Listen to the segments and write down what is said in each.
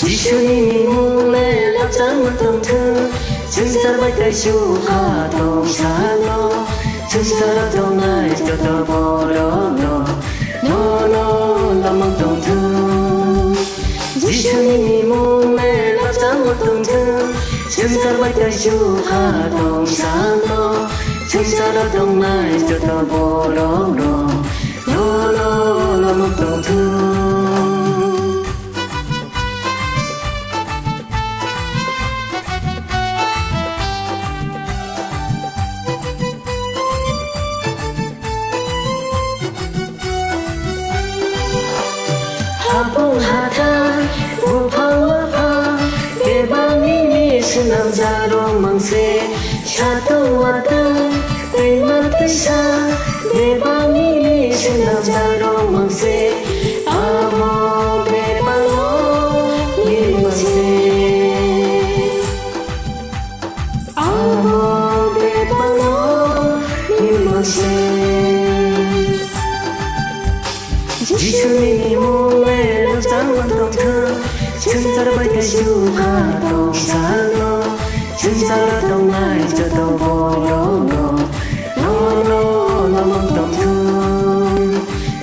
Jisuni mule lap sang tông thơ chân sa bay tay chu ha tông sa lo chân sa lap tông ai cho ta bo lo no lam tông thơ Jisuni mule lap sang tông thơ chân sa bay tay chu ha tông sa lo chân sa lap tông ai cho ta bo lo no lam tông thơ Hapung hata bupang apa Bebang ini senang jarong mangse Satu wata Terima kisah Bebang ini senang jarong mangse Amo bebang o Ni mangse Amo bebang o Ni mangse Jisuni mule lap sang tông thơ chân sa bay tay chu ha tông sa lo chân sa lap tông ai cho tông bo lo lam tông thơ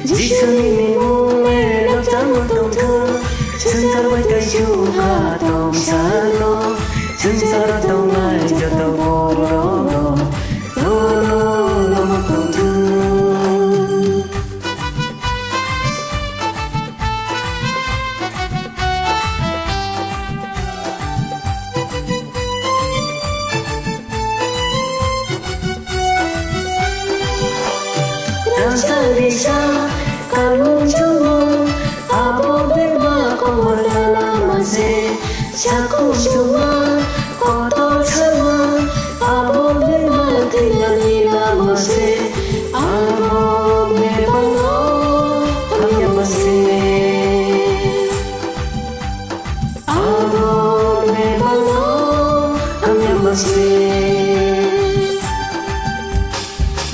Jisuni mule lap sang tông thơ chân sa bay tay chu ha tông sa lo chân sa lap tông ai cho tông bo lo lam tông thơ Bisa kalau cuma apa beba kau dalam masih aku cuma kotor sama apa beba tinggal di dalam masih apa beba kau hanya masih apa beba kau hanya masih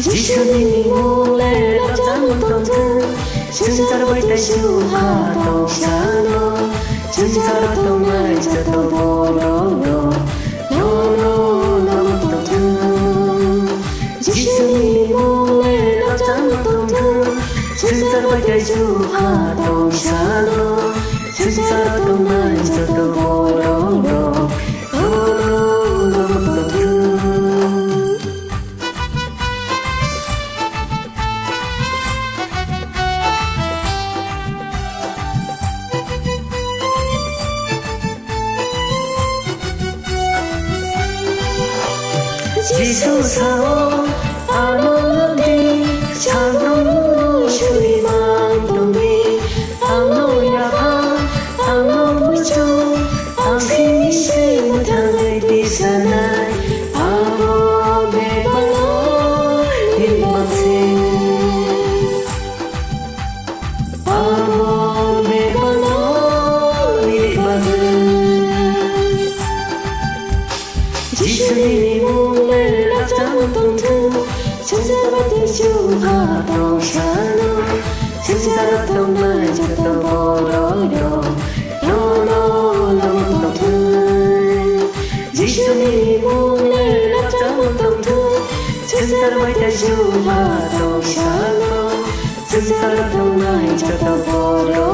Jisuni mule lap sang tông thơ chân sa bay tay chu ha tông sa lo chân sa lap tông ai cho tông bo lo lam tông thơ Jisuni mule lap sang tông thơ chân sa bay tay chu ha tông sa lo chân sa lap tông ai cho tông bo lo lam tông thơ Jisu sao alo đi chàng đông chui mang đông đi ang nôi ya pa ang nôi chu ang khi se một thang ngày đi xa nay amo be balo đi mang se amo be balo đi mang se Jisuni mule lap sang tông thơ chân sa bay tay chu ha tông sa lo chân sa lap tông ai cho tông bo lo lam tông thơ Jisuni mule lap sang tông thơ chân sa bay tay chu ha tông sa lo chân sa lap tông ai cho tông bo lo